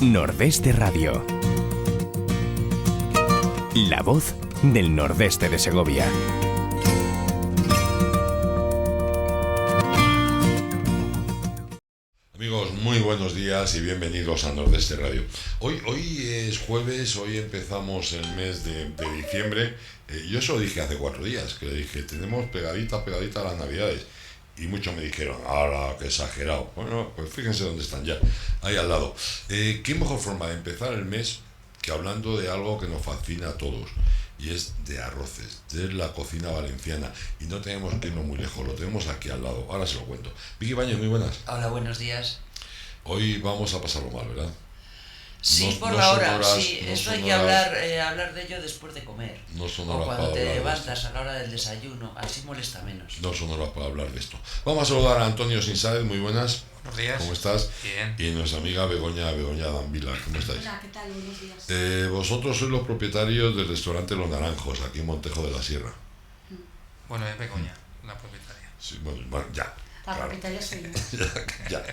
Nordeste Radio. La voz del nordeste de Segovia. Amigos, muy buenos días y bienvenidos a Nordeste Radio. Hoy es jueves, hoy empezamos el mes de diciembre. Yo eso lo dije hace 4 días, que le dije, tenemos pegadita las Navidades. Y muchos me dijeron, ¡hala, qué exagerado! Bueno, pues fíjense dónde están ya, ahí al lado. ¿Qué mejor forma de empezar el mes que hablando de algo que nos fascina a todos? Y es de arroces, de la cocina valenciana. Y no tenemos que irnos muy lejos, lo tenemos aquí al lado. Ahora se lo cuento. Vicky Bañez, muy buenas. Hola, buenos días. Hoy vamos a pasarlo mal, ¿verdad? Sí, por la hora, sí. Esto hay que hablar de ello después de comer. No son o horas cuando para te hablar de levantas esto. a la hora del desayuno, así molesta menos. No son horas para hablar de esto. Vamos a saludar a Antonio Sinsáez, muy buenas. Buenos días. ¿Cómo estás? Bien. Y nuestra amiga Begoña Dambila, ¿cómo estáis? Hola, ¿qué tal? Buenos días. Vosotros sois los propietarios del restaurante Los Naranjos, aquí en Montejo de la Sierra. Bueno, es Begoña, la propietaria. Sí, bueno, ya. La Claro. propietaria soy yo. Ya.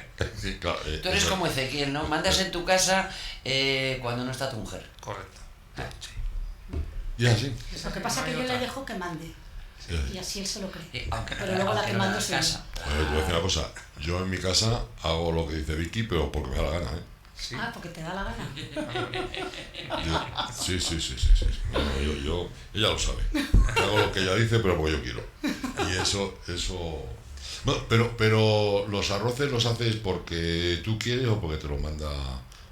Sí, claro, Tú eres eso- como Ezequiel, ¿no? Mandas en tu casa cuando no está tu mujer. Correcto. Sí. Ya, sí. Lo que pasa es que No yo hay le otra. dejo que mande. Ya. Y así él se lo cree. Aunque Pero luego la aunque que no mando hagas soy yo. casa. Bueno, te voy a decir una cosa. Yo en mi casa hago lo que dice Vicky, pero porque me da la gana, ¿eh? Sí. Ah, porque te da la gana. Sí. No, ella lo sabe. Hago lo que ella dice, pero porque yo quiero. Y eso. Bueno, pero los arroces los haces porque tú quieres o porque te lo manda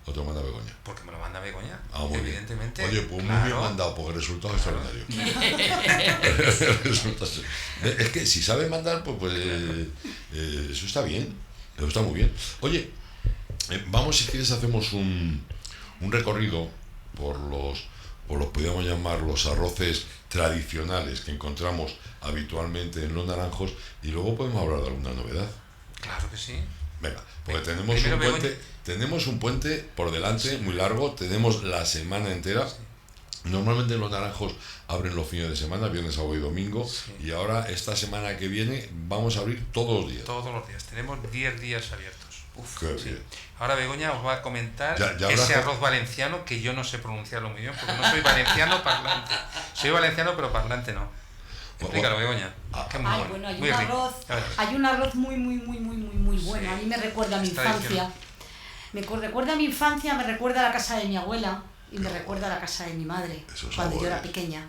Begoña. Porque me lo manda Begoña. Ah, muy bien. Evidentemente. Oye, pues muy claro. bien mandado, porque el resultado es extraordinario. Es que si sabe mandar, pues eso está bien. Eso está muy bien. Oye, vamos, si quieres, hacemos un recorrido por los podríamos llamar los arroces tradicionales que encontramos habitualmente en Los Naranjos, y luego podemos hablar de alguna novedad. Claro que sí. Venga, porque Primero tenemos un puente por delante muy largo, tenemos la semana entera. Normalmente en Los Naranjos abren los fines de semana, viernes, sábado y domingo, Sí. y ahora esta semana que viene vamos a abrir todos los días. Todos los días. Tenemos 10 días abiertos. Qué Sí. bien. Ahora Begoña os va a comentar Ya habrá ese que- arroz valenciano que yo no sé pronunciarlo muy bien porque no soy valenciano parlante. Soy valenciano pero parlante no. Explícalo, Begoña. Que es muy Ay, bueno. bueno, hay muy un rico. arroz. A ver. Hay un arroz muy bueno. Sí. A mí me recuerda a mi Es infancia. tradicional. Recuerda a mi infancia, me recuerda a la casa de mi abuela y me recuerda a la casa de mi madre Eso es cuando yo era sabores. pequeña.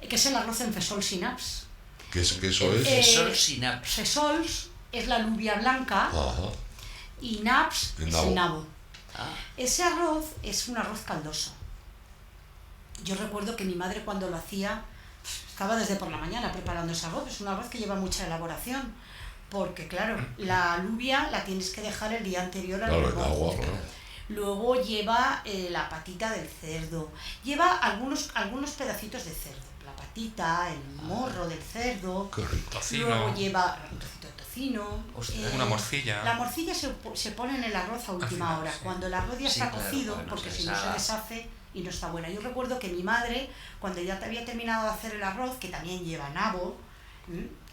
Que es el arroz en fesol sin apps. Que eso es. Fesol sin apps. Fesols es la alubia blanca Ajá. y naps El es nabo. el nabo. Ah, Ese arroz es un arroz caldoso. Yo recuerdo que mi madre cuando lo hacía estaba desde por la mañana preparando ese arroz. Es un arroz que lleva mucha elaboración, porque claro, la alubia la tienes que dejar el día anterior al Claro, en horno. agua, ¿no? Luego lleva la patita del cerdo, lleva algunos pedacitos de cerdo, la patita, el morro del cerdo. Qué rico. Tocino. Luego lleva un trocito de tocino. Ostras, una morcilla. La morcilla se pone en el arroz a última final, hora, sí. cuando el arroz ya Sí, está claro, cocido, porque no porque se si no se deshaga. deshace y no está buena. Yo recuerdo que mi madre, cuando ya había terminado de hacer el arroz, que también lleva nabo,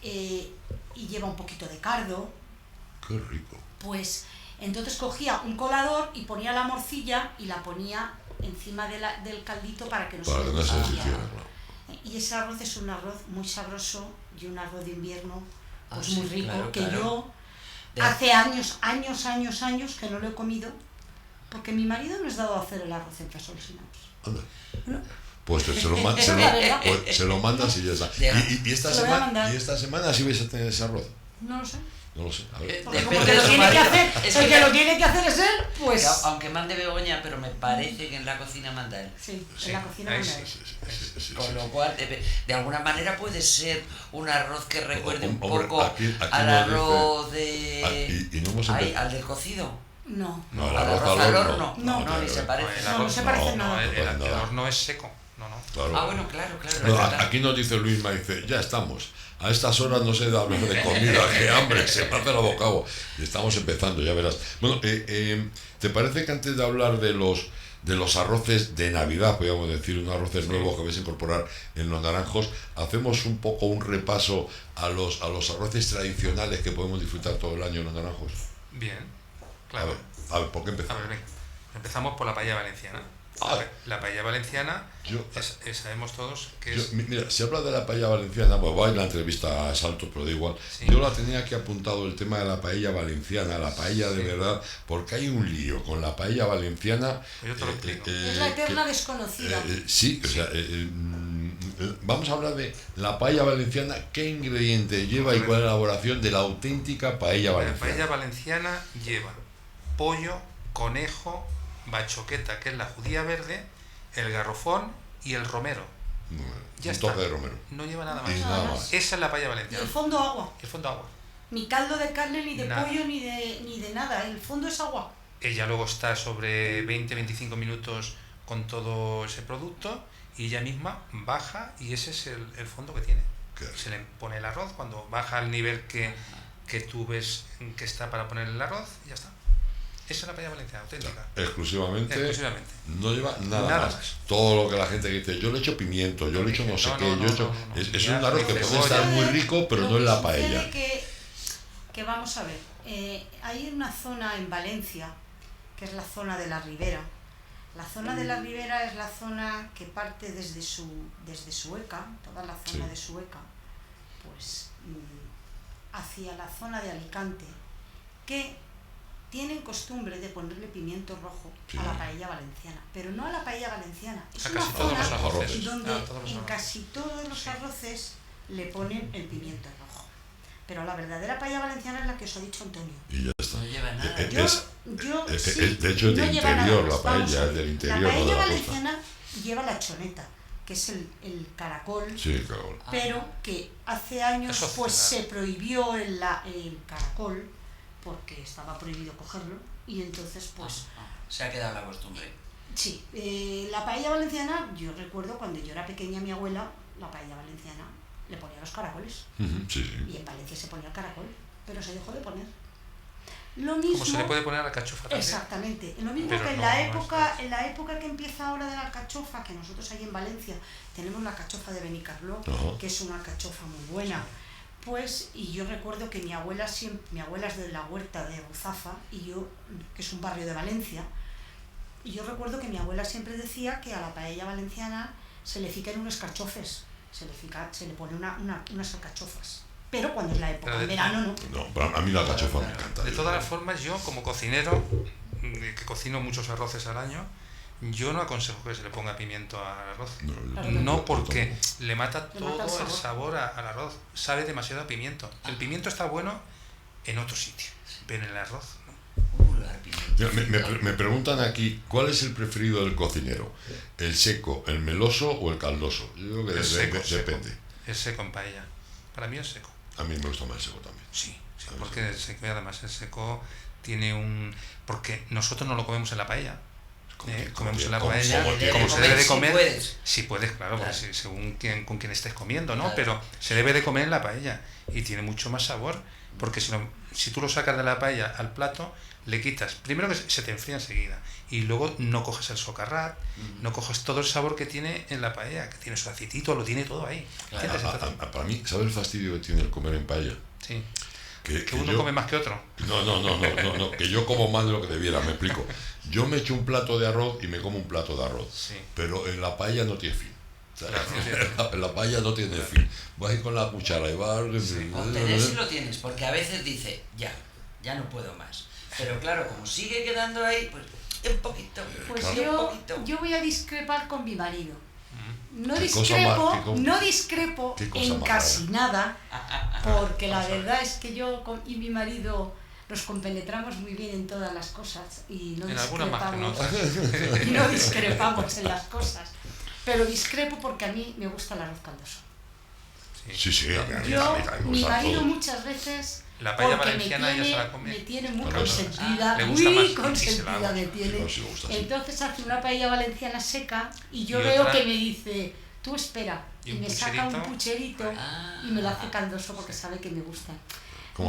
y lleva un poquito de cardo, Qué rico. pues entonces cogía un colador y ponía la morcilla y la ponía encima del caldito para que no Para que no se deshiciera. deshiciera, claro. Y ese arroz es un arroz muy sabroso y un arroz de invierno Ah, pues sí, muy rico, claro, que claro. yo De- hace años que no lo he comido, porque mi marido no es dado a hacer el arroz en fesol sin apps. Anda. No. Pues se lo Es la verdad. se lo mandas y ya está. Ya. Y esta Se lo voy a semana, mandar. y esta semana sí vais a tener ese arroz. No lo sé. No lo sé. A ver. Porque Depende como que de lo su tiene que marido. hacer, Es el que- que lo tiene que hacer es él, pues... Aunque mande Begoña, pero me parece que en la cocina manda él. Sí, Sí, en la cocina ahí manda él. Sí. Con lo cual, de alguna manera puede ser un arroz que recuerde un Hombre, poco aquí al nos arroz Ah, de... y no hemos Ay, empezado. al del cocido. No. No, el al arroz al horno. No, No, ni se parece. El No, arroz no se parece no, nada. El nada. horno es seco. No. Claro. Ah, bueno, claro, No, es verdad. aquí nos dice Luis, me dice, ya estamos. A estas horas no se da hablar de comida, qué hambre, se me hace la boca agua. Y estamos empezando, ya verás. Bueno, ¿te parece que antes de hablar de los arroces de Navidad, podríamos decir, unos arroces nuevos que vais a incorporar en Los Naranjos, hacemos un poco un repaso a los arroces tradicionales que podemos disfrutar todo el año en Los Naranjos? Bien. Claro. A ver, ¿por qué empezamos? A ver, venga. Empezamos por la paella valenciana. La paella valenciana, sabemos todos que es... Mira, si habla de la paella valenciana, pues va a ir la entrevista a salto, pero da igual. Sí. Yo la tenía aquí apuntado el tema de la paella valenciana, la paella de verdad, porque hay un lío con la paella valenciana. Yo te lo explico. Es la eterna desconocida. Sí, o sea, vamos a hablar de la paella valenciana, qué ingredientes lleva y cuál es la elaboración de la auténtica paella valenciana. La paella valenciana lleva pollo, conejo, bachoqueta, que es la judía verde, el garrofón y el romero. Ya un está. toque de romero. No lleva nada más. Y nada más. Esa es la paella Y valenciana. el fondo agua. El fondo agua. Ni caldo de carne, ni de Nada. pollo, ni de nada. El fondo es agua. Ella luego está sobre 20-25 minutos con todo ese producto y ella misma baja y ese es el fondo que tiene. Se le pone el arroz cuando baja al nivel que tú ves que está para poner el arroz y ya está. Esa es la paella valenciana auténtica. Exclusivamente. No lleva nada más. Todo lo que la gente dice, yo le echo pimiento, yo le echo no sé qué, yo le echo... Es un arroz que puede estar muy rico, pero no es la paella. Que vamos a ver, hay una zona en Valencia, que es la zona de la Ribera. La zona de la Ribera es la zona que parte desde Sueca, toda la zona de Sueca, pues hacia la zona de Alicante, que tienen costumbre de ponerle pimiento rojo a la paella valenciana, pero no a la paella valenciana. Es una zona donde en casi todos los arroces le ponen el pimiento rojo. Pero la verdadera paella valenciana es la que os ha dicho Antonio. Y ya está. No lleva nada. De hecho, es no del lleva interior, nada. la paella es del interior. La paella no de la valenciana lleva la choneta, que es el caracol, sí, caracol. pero que hace años pues se prohibió el caracol porque estaba prohibido cogerlo y entonces pues... se ha quedado la costumbre. Sí, la paella valenciana, yo recuerdo cuando yo era pequeña, mi abuela, la paella valenciana le ponía los caracoles. Sí. Y en Valencia se ponía el caracol, pero se dejó de poner. Lo mismo, como se le puede poner a la cachofa también. Exactamente, lo mismo pero que en no, la época que empieza ahora de la alcachofa, que nosotros ahí en Valencia tenemos la alcachofa de Benicarló, que es una alcachofa muy buena. Pues, y yo recuerdo que mi abuela es de la Huerta de Ruzafa, y yo, que es un barrio de Valencia, y yo recuerdo que mi abuela siempre decía que a la paella valenciana se le fican unos carchofes, se le pone unas alcachofas. Pero cuando es la época, en verano no. No, pero a mí la alcachofa me encanta. De todas las formas, yo como cocinero, que cocino muchos arroces al año, yo no aconsejo que se le ponga pimiento al arroz. No, porque le mata todo el sabor al arroz. Sabe demasiado a pimiento. El pimiento está bueno en otro sitio, pero en el arroz no. Me preguntan aquí, ¿cuál es el preferido del cocinero? ¿El seco, el meloso o el caldoso? Yo creo que depende. Es seco en paella. Para mí es seco. A mí me gusta más el seco también. Sí, porque el seco, y además el seco tiene un... Porque nosotros no lo comemos en la paella. Comemos en la paella como se debe de comer. Si puedes, claro, porque según con quien estés comiendo, ¿no? Claro. Pero se debe de comer en la paella y tiene mucho más sabor, porque si tú lo sacas de la paella al plato, le quitas, primero que se te enfría enseguida, y luego no coges el socarrat, no coges todo el sabor que tiene en la paella, que tiene su acitito, lo tiene todo ahí. Claro. Para mí, ¿sabes el fastidio que tiene el comer en paella? Sí. Que uno come más que otro. No, que yo como más de lo que debiera, me explico. Yo me echo un plato de arroz y me como un plato de arroz, pero en la paella no tiene fin. O sea, claro, la paella no tiene fin. Vas a ir con la cuchara y vas... Tener si lo tienes, porque a veces dice, ya no puedo más. Pero claro, como sigue quedando ahí, pues un poquito. Pues claro. yo voy a discrepar con mi marido. No discrepo en casi nada, porque la verdad es que yo y mi marido nos compenetramos muy bien en todas las cosas y no discrepamos en las cosas. Pero discrepo porque a mí me gusta el arroz caldoso. Sí, mi marido muchas veces... La paella valenciana ella se la come. Me tiene muy consentida, me tiene. Entonces hace una paella valenciana seca y yo veo que me dice, tú espera, y me saca un pucherito y me lo hace caldoso porque sabe que me gusta.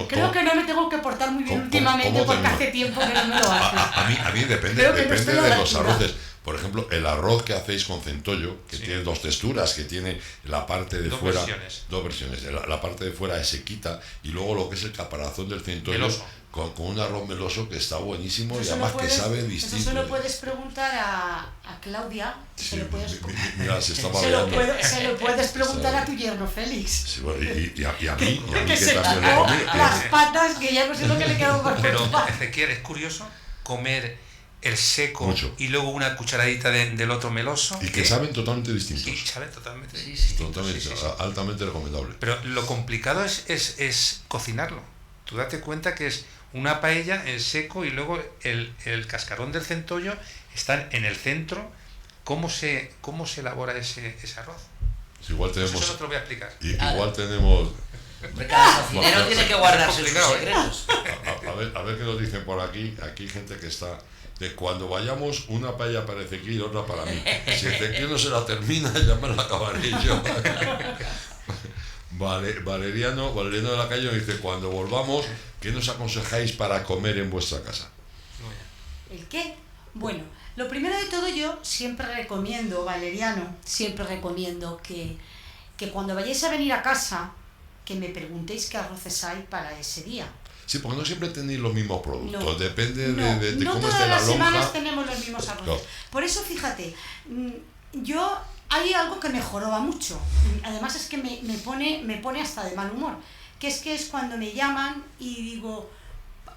Creo que no me tengo que portar muy bien últimamente porque hace tiempo que no me lo hace. A mí depende de los arroces. por ejemplo, el arroz que hacéis con centollo, que tiene dos texturas, que tiene la parte de fuera... Dos versiones. La parte de fuera es sequita y luego lo que es el caparazón del centollo con un arroz meloso que está buenísimo y además que sabe distinto. Eso se lo puedes preguntar a Claudia. Sí, mira, se está babeando. Se lo puedes preguntar a tu yerno Félix. Sí, bueno, y a mí que se quitó las patas, que ya no sé lo que le quedó por Pero, Ezequiel, es curioso comer el seco y luego una cucharadita del otro meloso. Y que saben totalmente distintos. Y saben totalmente altamente recomendable. Pero lo complicado es cocinarlo. Tú date cuenta que es una paella, el seco y luego el cascarón del centollo están en el centro. ¿Cómo se elabora ese arroz? Pues igual tenemos, eso no te lo voy a explicar. Igual tenemos... Cada cocinero tiene que guardarse sus secretos. A ver qué nos dicen por aquí. Aquí gente que está... De cuando vayamos, una paella para Ezequiel y otra para mí. Si Ezequiel no se la termina, ya me la acabaré yo. Valeriano de la Calle nos dice, cuando volvamos, ¿qué nos aconsejáis para comer en vuestra casa? ¿El qué? Bueno, lo primero de todo yo siempre recomiendo, Valeriano, que cuando vayáis a venir a casa, que me preguntéis qué arroces hay para ese día. Sí, porque no siempre tenéis los mismos productos, depende de cómo No esté la lonja. todas las semanas tenemos los mismos arroces. No. Por eso, fíjate, hay algo que me joroba mucho, además es que me pone hasta de mal humor, que es cuando me llaman y digo,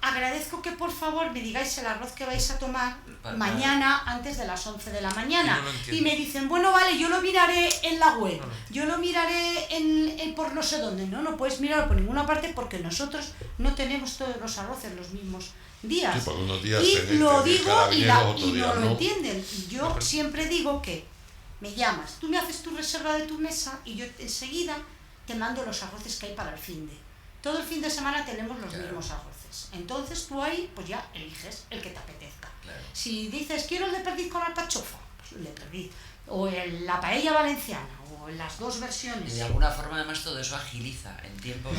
agradezco que por favor me digáis el arroz que vais a tomar mañana antes de las 11 de la mañana. Y me dicen, bueno, vale, yo lo miraré en la web, yo lo miraré por no sé dónde. No puedes mirarlo por ninguna parte porque nosotros no tenemos todos los arroces los mismos días. Sí, porque unos días y lo digo y no lo entienden. Yo siempre digo que me llamas, tú me haces tu reserva de tu mesa y yo enseguida te mando los arroces que hay para el finde. Todo el fin de semana tenemos los mismos arroces. Entonces tú ahí pues ya eliges el que te apetezca. Claro. Si dices quiero el de perdiz con alcachofa, pues el de perdiz. O la paella valenciana, o las dos versiones. Y de alguna forma además todo eso agiliza en tiempo.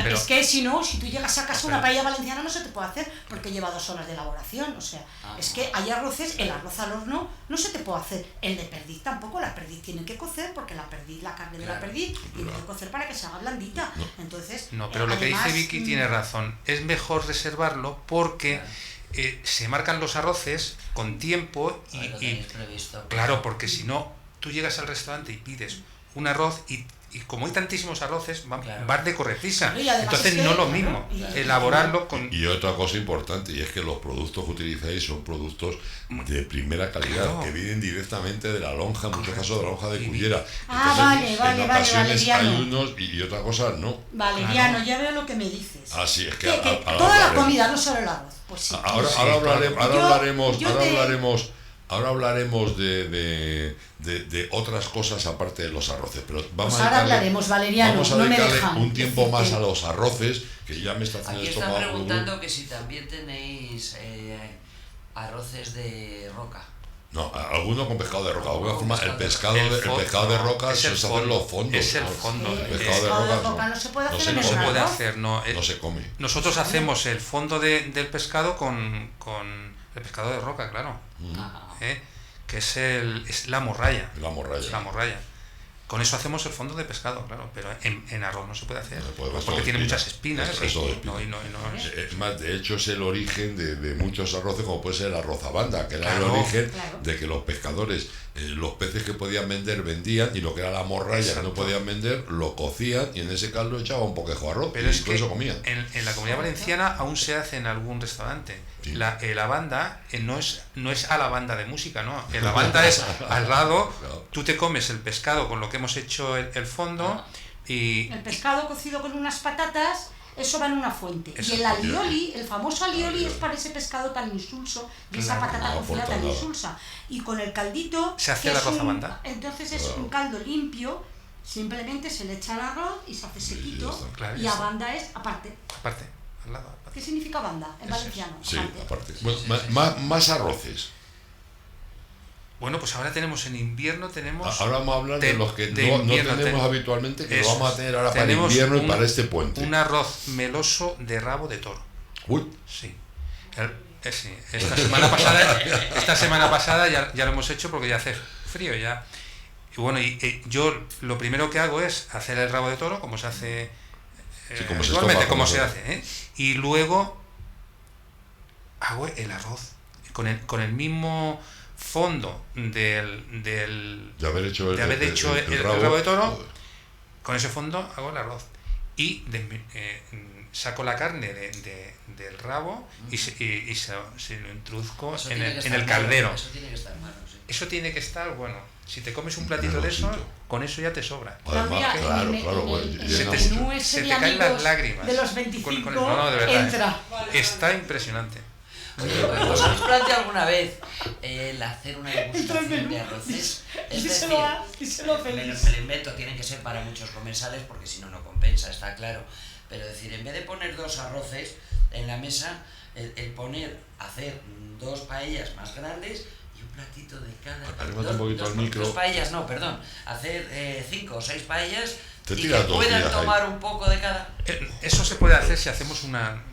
Es que si tú llegas a casa una paella valenciana no se te puede hacer porque lleva 2 horas de elaboración. O sea, es que hay arroces, el arroz al horno no se te puede hacer. El de perdiz tampoco, la perdiz tiene que cocer porque la carne de la perdiz tiene que cocer para que se haga blandita. Entonces, pero lo que dice Vicky tiene razón. Es mejor reservarlo porque se marcan los arroces con tiempo y previsto, claro, porque si no, tú llegas al restaurante y pides un arroz y como hay tantísimos arroces, vas de correprisa. Entonces no es lo mismo elaborarlo con... Y otra cosa importante, y es que los productos que utilizáis son productos de primera calidad, que vienen directamente de la lonja, en muchos casos de la lonja de Cullera. Entonces, en ocasiones hay unos y otra cosa no. Valeriano, ya veo lo que me dices. Sí, es que toda la comida, no solo el arroz. Pues sí. Ahora hablaremos de otras cosas aparte de los arroces, pero vamos a dedicarle un tiempo más a los arroces, que ya me está haciendo esto. Aquí están preguntando que si también tenéis arroces de roca. No, alguno con pescado de roca. De alguna forma, el pescado de roca se hace los fondos. Es el fondo. El pescado de roca no se puede hacer. No se come. Nosotros hacemos el fondo del pescado con el pescado de roca, claro. Que es la morralla. La morralla. Con eso hacemos el fondo de pescado, claro, pero en arroz no se puede hacer, porque tiene muchas espinas. Es más, de hecho es el origen de muchos arroces, como puede ser el arroz a banda, que era el origen de que los pescadores, los peces que podían vender, vendían, y lo que era la morralla que no podían vender, lo cocían, y en ese caldo echaba un poquejo de arroz, pero y con eso comían. En la Comunidad Valenciana aún se hace en algún restaurante. Sí. La banda no es a la banda de música, ¿no? La banda es al lado, tú te comes el pescado con lo que hemos hecho el fondo y... El pescado cocido con unas patatas, eso va en una fuente. Y el alioli, el famoso alioli, es para ese pescado tan insulso y esa patata cocida tan insulsa. Y con el caldito... ¿Se hace el arroz a banda? Entonces es un caldo limpio, simplemente se le echa el arroz y se hace sequito, y a banda es aparte. Aparte. Al lado. ¿Qué significa banda en valenciano? Sí, aparte. Bueno, más arroces. Bueno, pues ahora tenemos en invierno, ahora vamos a hablar de los que no tenemos habitualmente, que lo vamos a tener ahora para invierno y para este puente. Un arroz meloso de rabo de toro. Uy. Sí. Sí, esta semana pasada ya lo hemos hecho porque ya hace frío ya. Y bueno, yo lo primero que hago es hacer el rabo de toro, como se hace habitualmente, como se hace, y luego hago el arroz con el mismo fondo de haber hecho el rabo de toro. Con ese fondo hago el arroz y saco la carne del rabo y se lo introduzco en el caldero. Eso tiene que estar malo, sí. Eso tiene que estar, bueno, si te comes un platito de eso, con eso ya te sobra. Además, Se te caen las lágrimas. De los 25 de verdad, entra. Está impresionante. Oye, ¿os habéis planteado alguna vez el hacer una degustación de arroces? Es decir, me lo invento, tienen que ser para muchos comensales porque si no, no compensa, está claro. Pero decir, en vez de poner 2 arroces en la mesa, hacer 2 paellas más grandes y un platito de cada. Dos paellas, no, perdón. Hacer 5 o 6 paellas y que puedan tomar un poco de cada. Eso se puede hacer si hacemos una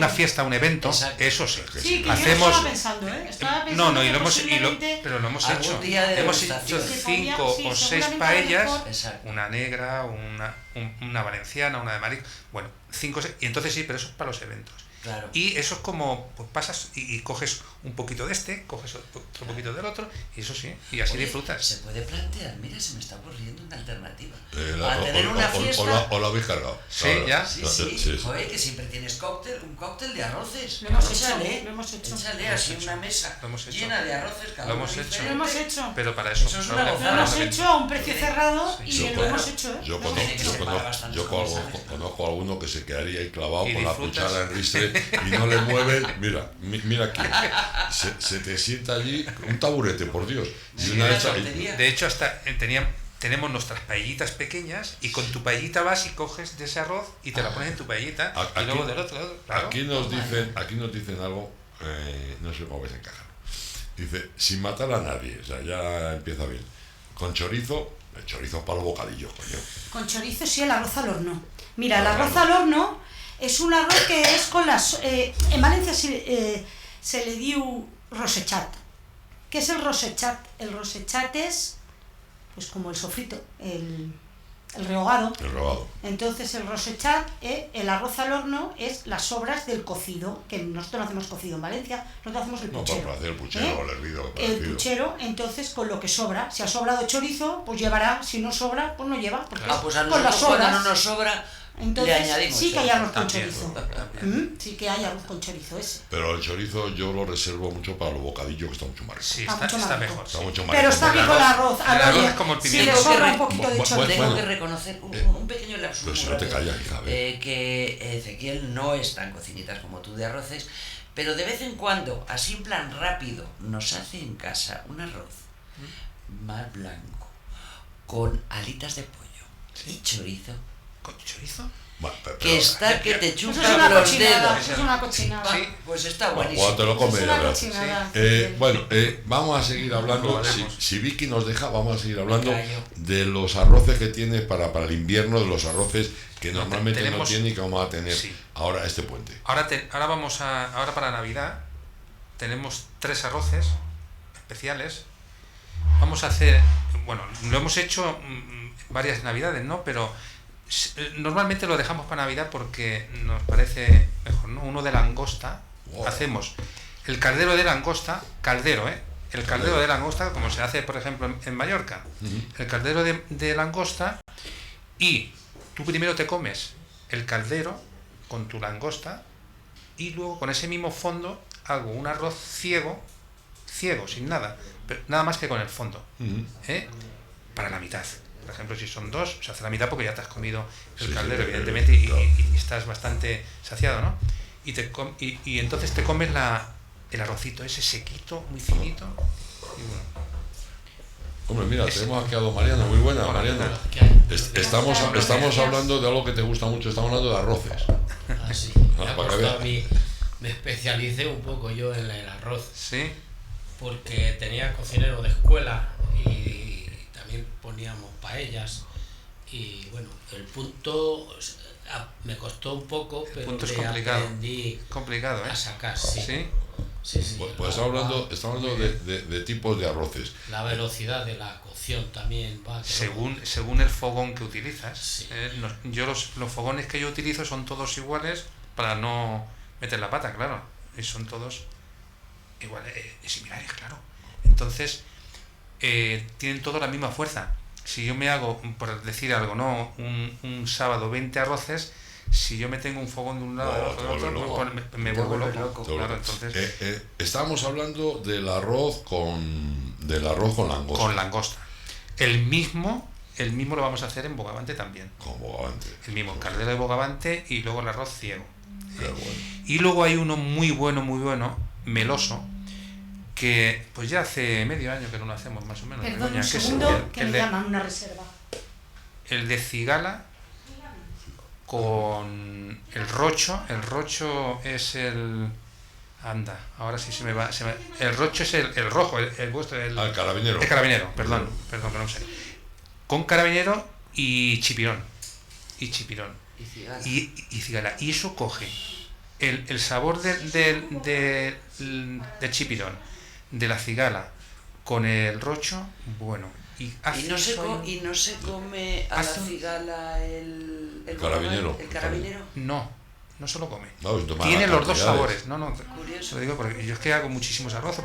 fiesta, un evento. Exacto. Eso sí. Sí, que hacemos. Yo estaba pensando, pero lo hemos hecho. Día de hemos hecho 5 o 6 paellas, mejor. una negra, una valenciana, una de marisco. Bueno, 5 o 6, y entonces sí, pero eso es para los eventos. Claro. Y eso es como, pues pasas y coges un poquito de coges otro poquito del otro, y eso sí, y así disfrutas. Se puede plantear, mira, se me está ocurriendo una alternativa. Para tener una fiesta. O la habéis cargado. Sí, ya. Sí. Joder, que siempre tienes un cóctel de arroces. Lo hemos hecho. Échale así una mesa llena de arroces, lo hemos hecho. Lo hemos hecho. Pero para eso. Eso es una Lo hemos hecho a un precio cerrado y lo hemos hecho. Yo conozco a alguno que se quedaría ahí clavado con la cuchara en ristre y no le mueve. Mira aquí. Se te sienta allí un taburete, por Dios. De hecho, hasta tenemos nuestras paellitas pequeñas y con tu paellita vas y coges de ese arroz y te la pones en tu paellita y luego del otro lado. Claro. Aquí nos dicen algo, no sé cómo vais a encajar. Dice, sin matar a nadie, o sea, ya empieza bien. Con chorizo, el chorizo para los bocadillos, coño. Con chorizo sí, el arroz al horno. Mira, el arroz al horno es un arroz que es con las... en Valencia se le dio rosechat. ¿Qué es el rosechat? El rosechat es pues como el sofrito, el rehogado. El rehogado. Entonces el rosechat, el arroz al horno, es las sobras del cocido, que nosotros no hacemos cocido en Valencia, nosotros hacemos el puchero. No, para hacer el puchero o el hervido. El puchero, entonces con lo que sobra. Si ha sobrado chorizo, pues llevará. Si no sobra, pues no lleva. Porque pues a con las nosotros cuando sobras. no nos sobra, entonces, le añadimos sí que hay arroz con también, chorizo. Sí que hay arroz con chorizo ese. Pero el chorizo yo lo reservo mucho para los bocadillos, que está mucho más rico. Sí, está mejor. Está mucho más Pero rico. está rico el arroz. El arroz es como el Si pimiento. le sobra un poquito de chorizo. Tengo que reconocer un pequeño lapsus. Pero si no te callas, hija, que Ezequiel no es tan cocinitas como tú de arroces, pero de vez en cuando, así en plan rápido, nos hace en casa un arroz más blanco, con alitas de pollo y chorizo. ¿Con chorizo? Bueno, que te chupa Eso es una los cochinada. dedos. Eso es una cochinada. Sí, pues está buenísimo. Cuando te lo comes, Es ya una verás. cochinada. Bueno, vamos a seguir hablando. Probaremos. Si Vicky nos deja, vamos a seguir hablando Me callo. de los arroces que tienes para el invierno, de los arroces que normalmente no tiene y que vamos a tener ahora este puente. Ahora para Navidad tenemos 3 arroces especiales. Vamos a hacer, bueno, lo hemos hecho varias Navidades, ¿no? Pero normalmente lo dejamos para Navidad porque nos parece mejor, ¿no? Uno de langosta. Wow. Hacemos el caldero de langosta, el caldero de langosta, como se hace, por ejemplo, en Mallorca. El caldero de langosta, y tú primero te comes el caldero con tu langosta y luego con ese mismo fondo hago un arroz ciego, sin nada, pero nada más que con el fondo, para la mitad. Por ejemplo, si son 2, se hace la mitad porque ya te has comido el caldero, evidentemente, y estás bastante saciado, ¿no? Y entonces te comes el arrocito ese sequito, muy finito, y bueno. Hombre, mira, tenemos aquí a don Mariano, muy buena. Hola, Mariano. Estamos hablando de algo que te gusta mucho, estamos hablando de arroces. Ah, sí. A mí me especialicé un poco yo en el arroz. Sí. Porque tenía cocinero de escuela y también poníamos paellas y bueno, el punto me costó un poco, pero el punto es complicado. Aprendí complicado, a sacar, sí. ¿Sí? Pues estamos hablando de tipos de arroces. La velocidad de la cocción también va. Según el fogón que utilizas. Sí. Yo los fogones que yo utilizo son todos iguales para no meter la pata, claro. Y son todos iguales, similares, claro. Entonces, tienen todos la misma fuerza. Si yo me hago, por decir algo, ¿no? Un sábado 20 arroces, si yo me tengo un fogón de un lado de otro, me vuelvo loco. Claro, entonces, estábamos hablando del arroz con langosta. Con langosta. El mismo lo vamos a hacer en bogavante también. Con bogavante. El mismo, cardero de bogavante y luego el arroz ciego. Qué bueno. Y luego hay uno muy bueno, meloso, que pues ya hace medio año que no lo hacemos, más o menos. Perdón, Begoña, un segundo, que me llaman una reserva. El de cigala con el rocho. El rocho es el... Anda, ahora sí se me va. El rocho es el rojo, el vuestro. El carabinero. El carabinero, perdón, que no sé. Con carabinero y chipirón. Y cigala. Y eso coge el sabor del chipirón, de la cigala, con el rocho, bueno. ¿Y no se come a la cigala el carabinero? ¿El carabinero? No se lo come. No, tiene los dos sabores. No, curioso. Lo digo porque yo es que hago muchísimos arrozos.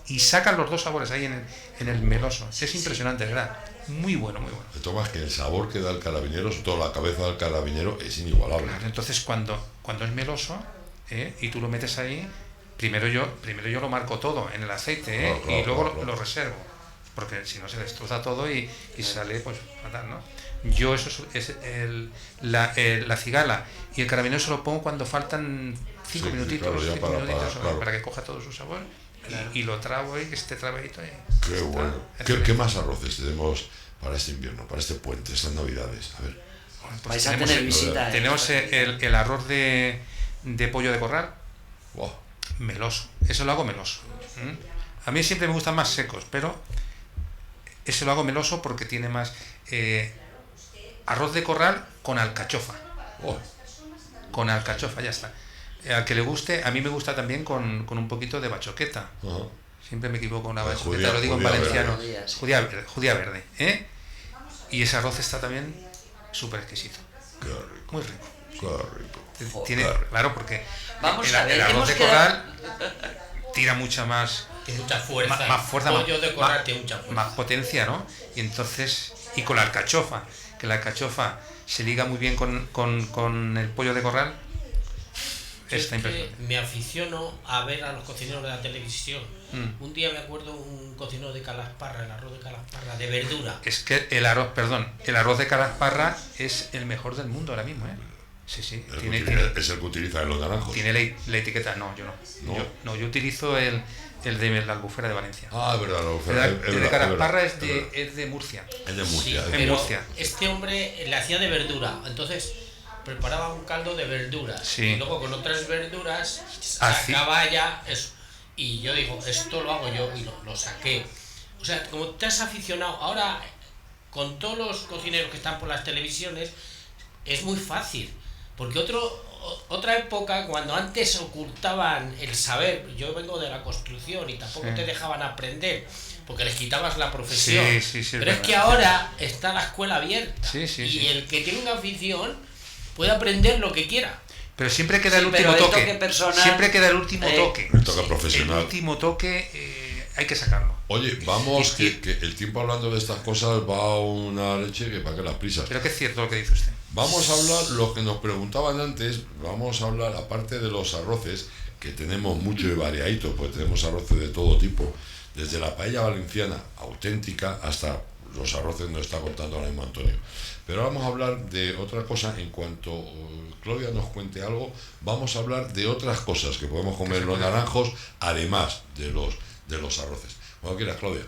Y sacan los dos sabores ahí en el meloso. Es impresionante, ¿verdad? Muy bueno. De todas que el sabor que da el carabinero, sobre todo la cabeza del carabinero, es inigualable. Claro, entonces cuando es meloso, y tú lo metes ahí, primero yo lo marco todo en el aceite, y luego lo reservo. Porque si no se destroza todo y sale pues fatal, ¿no? Yo eso es la cigala y el carabinero se lo pongo cuando faltan 5 minutitos, para que coja todo su sabor, y lo trabo ahí, que esté trabadito ahí. Qué bueno. ¿Qué más arroces tenemos para este invierno, para este puente, estas navidades? A ver. Bueno, pues vais a tener visita. Tenemos el arroz de pollo de corral. Wow. Meloso. Eso lo hago meloso. A mí siempre me gustan más secos, pero ese lo hago meloso porque tiene más... arroz de corral con alcachofa. Con alcachofa, ya está. Al que le guste, a mí me gusta también con un poquito de bachoqueta. Siempre me equivoco con la bachoqueta, lo digo en valenciano. Judía verde. Y ese arroz está también súper exquisito. Qué rico. Muy rico. Qué rico. Claro, porque el arroz de corral tira mucha más... Tiene mucha fuerza. Más fuerza, pollo de corral tiene mucha fuerza. Más potencia, ¿no? Y entonces, y con la alcachofa, que la alcachofa se liga muy bien con el pollo de corral, está impresionante. Me aficiono a ver a los cocineros de la televisión. Un día me acuerdo un cocinero de calasparra, el arroz de calasparra, de verdura. Es que el arroz de calasparra es el mejor del mundo ahora mismo, ¿eh? Sí. Es el que utiliza en los naranjos. Tiene la etiqueta, no, yo no. Yo utilizo el de la Albufera de Valencia. Ah, es verdad, la Albufera. El de calasparra es de Murcia. Es de Murcia. Sí, en Murcia. Este hombre le hacía de verdura, entonces preparaba un caldo de verduras. Sí. Y luego con otras verduras sacaba ya eso. Y yo digo, esto lo hago yo, y lo saqué. O sea, como te has aficionado, ahora con todos los cocineros que están por las televisiones, es muy fácil. Porque otra época, cuando antes ocultaban el saber, yo vengo de la construcción y tampoco te dejaban aprender, porque les quitabas la profesión. Sí, pero es que ahora está la escuela abierta, y el que tiene una afición puede aprender lo que quiera. Pero siempre queda el último toque. Siempre queda el último toque. El toque profesional. El último toque hay que sacarlo. Oye, vamos, que el tiempo hablando de estas cosas va a una leche que para que las prisas. Pero que es cierto lo que dice usted. Vamos a hablar, lo que nos preguntaban antes, vamos a hablar, aparte de los arroces, que tenemos mucho y variaditos, pues tenemos arroces de todo tipo, desde la paella valenciana auténtica hasta los arroces que nos está contando ahora mismo Antonio. Pero vamos a hablar de otra cosa, en cuanto Claudia nos cuente algo, vamos a hablar de otras cosas que podemos comer los naranjos, además de los arroces. Cuando quieras, Claudia.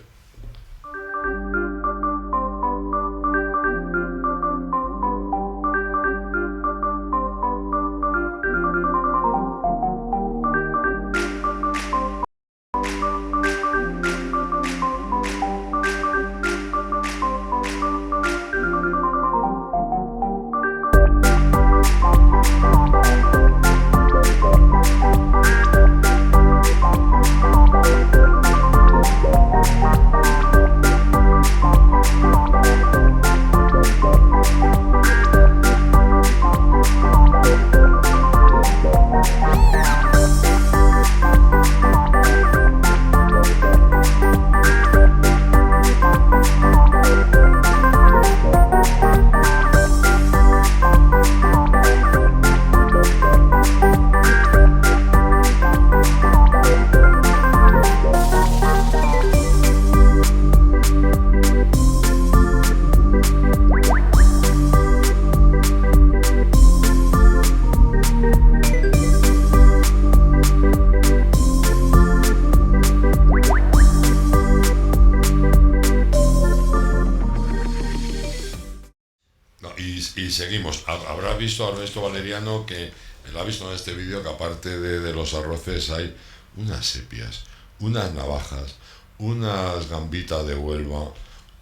Y seguimos. Habrás visto a Ernesto Valeriano, que él ha visto en este vídeo que aparte de los arroces hay unas sepias, unas navajas, unas gambitas de Huelva,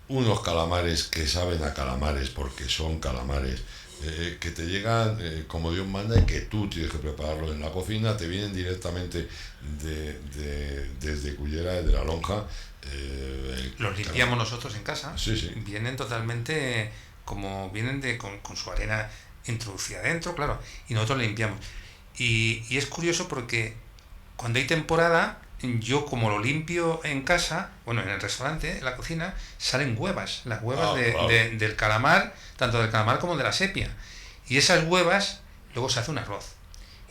unos calamares que saben a calamares porque son calamares, que te llegan como Dios manda y que tú tienes que prepararlo en la cocina, te vienen directamente desde Cullera, desde la lonja. Los limpiamos nosotros en casa. Sí. Vienen totalmente como vienen con su arena introducida dentro, claro, y nosotros limpiamos. Y es curioso porque cuando hay temporada, yo como lo limpio en casa, bueno, en el restaurante, en la cocina, salen huevas, las huevas del calamar, tanto del calamar como de la sepia. Y esas huevas, luego se hace un arroz.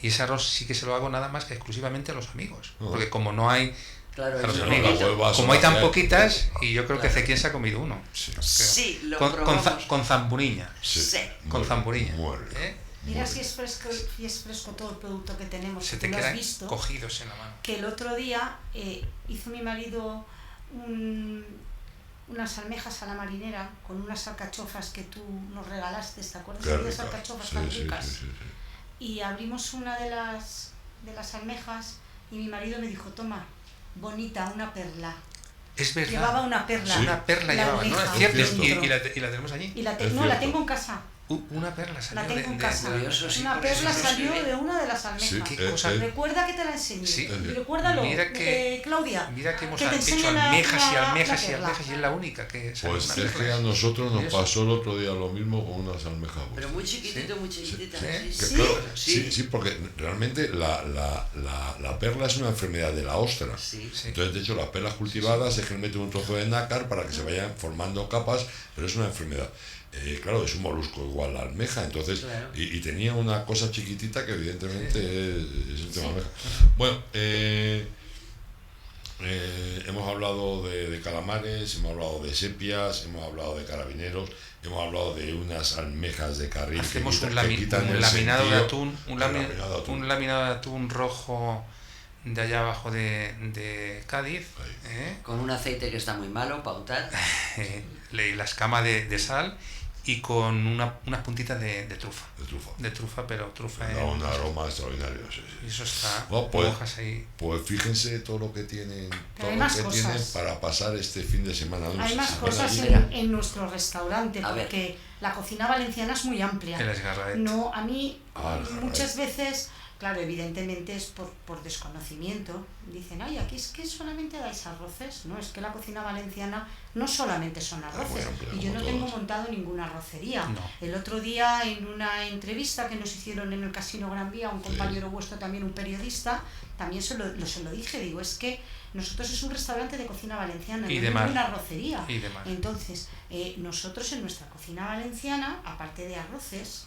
Y ese arroz sí que se lo hago nada más que exclusivamente a los amigos. Porque como no hay... Claro, a los amigos, como hay tan poquitas, y yo creo que Ezequiel se ha comido uno. Sí, lo probamos. Con zamburiña. Sí. Con zamburiña. Mira si es fresco todo el producto que tenemos. Se te quedan cogidos en la mano. Que el otro día hizo mi marido unas almejas a la marinera con unas alcachofas que tú nos regalaste, ¿te acuerdas? De las alcachofas tan ricas. Sí. Y abrimos una de las almejas y mi marido me dijo, toma, bonita, una perla. Es verdad. Llevaba una perla. Sí. Una perla llevaba, ¿no? Es cierto. ¿Y la tenemos allí? La tengo en casa. Una perla salió la tengo en casa. Una perla salió de una de las almejas. Sí, ¿qué cosa? Recuerda que te la enseñé. Sí. Recuérdalo, mira que, Claudia. Mira que hemos hecho almejas y almejas y almejas y es la única que salió. Pues es que a nosotros nos pasó el otro día lo mismo con unas almejas. Pero muy chiquitito, muy chiquitita. Sí, porque realmente la perla es una enfermedad de la ostra. Sí. Entonces, de hecho, las perlas cultivadas es que le meten un trozo de nácar para que se vayan formando capas, pero es una enfermedad. Claro, es un molusco igual la almeja, entonces, claro. y tenía una cosa chiquitita que evidentemente es el tema almeja. Bueno, hemos hablado de calamares, hemos hablado de sepias, hemos hablado de carabineros, hemos hablado de unas almejas de carril. Hacemos un laminado de atún, un laminado de atún rojo de allá abajo de Cádiz, con un aceite que está muy malo para untar, la escama de sal y con unas puntitas de trufa. De trufa, pero trufa da un aroma extraordinario. Sí. Y eso está. Pues, ahí. Pues fíjense todo lo que tienen, tienen para pasar este fin de semana. Hay más cosas en nuestro restaurante, porque la cocina valenciana es muy amplia. No, a mí muchas veces. Claro, evidentemente es por desconocimiento. Dicen, ay, aquí es que solamente dais arroces. No, es que la cocina valenciana no solamente son arroces. Y yo no tengo montado ninguna arrocería. No. El otro día, en una entrevista que nos hicieron en el Casino Gran Vía, un compañero vuestro, también un periodista, también se lo dije. Digo, es que nosotros es un restaurante de cocina valenciana, no es una arrocería. Entonces, nosotros en nuestra cocina valenciana, aparte de arroces,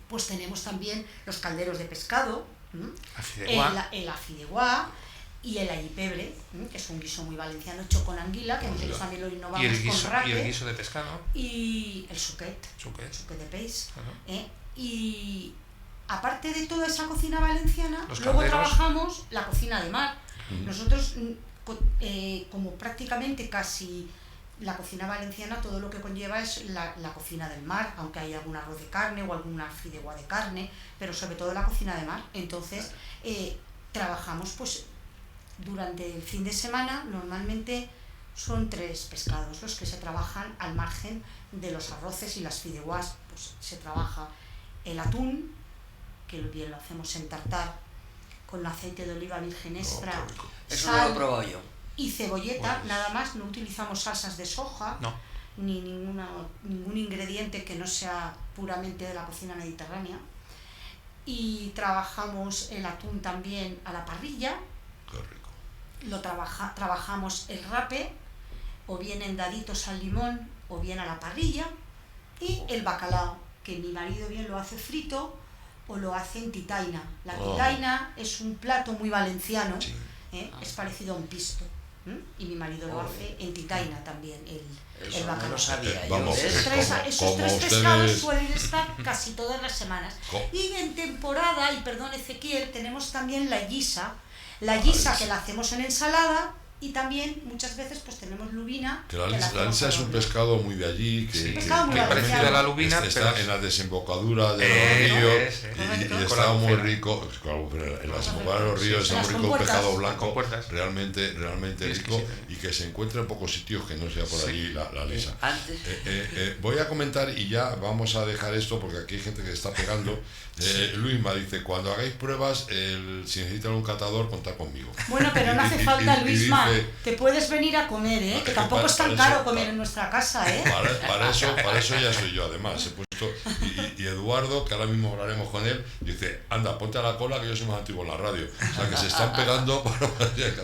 pues tenemos también los calderos de pescado, el afideuá y el allipebre, que es un guiso muy valenciano hecho con anguila, que nosotros también lo innovamos con rape. Y el guiso de pescado. Y el suquet de peix. Y aparte de toda esa cocina valenciana, luego trabajamos la cocina de mar. Nosotros, como prácticamente casi... La cocina valenciana todo lo que conlleva es la cocina del mar, aunque hay algún arroz de carne o alguna fideuá de carne, pero sobre todo la cocina de mar. Entonces, trabajamos pues durante el fin de semana, normalmente son 3 pescados los que se trabajan al margen de los arroces y las fideuás. Pues se trabaja el atún, que bien lo hacemos en tartar, con aceite de oliva virgen extra, eso no lo he probado yo. Y cebolleta, nada más. No utilizamos salsas de soja, ni ningún ingrediente que no sea puramente de la cocina mediterránea. Y trabajamos el atún también a la parrilla. Qué rico. Trabajamos el rape, o bien en daditos al limón, o bien a la parrilla. Y el bacalao, que mi marido bien lo hace frito o lo hace en titaina. La titaina es un plato muy valenciano, es parecido a un pisto. Y mi marido lo hace en titaina también, el bacalao. No lo sabía yo. Esos 3 pescados suelen estar casi todas las semanas. Y en temporada, y perdón Ezequiel, tenemos también la guisa que la hacemos en ensalada y también muchas veces pues tenemos lubina. Que la lisa es un pescado muy de allí, que parecido a la lubina, está en la desembocadura de los ríos y está muy rico. En la desembocadura de los ríos está muy rico un pescado blanco, realmente rico, y que se encuentra en pocos sitios que no sea por allí la lisa. Voy a comentar y ya vamos a dejar esto porque aquí hay gente que está pegando. Luisma dice, cuando hagáis pruebas, si necesitan un catador, contad conmigo. Bueno, pero no hace falta, Luisma, te puedes venir a comer, que tampoco es tan caro comer en nuestra casa, Para eso ya soy yo, además, he puesto, y Eduardo, que ahora mismo hablaremos con él, dice, anda, ponte a la cola que yo soy más antiguo en la radio, o sea que se están pegando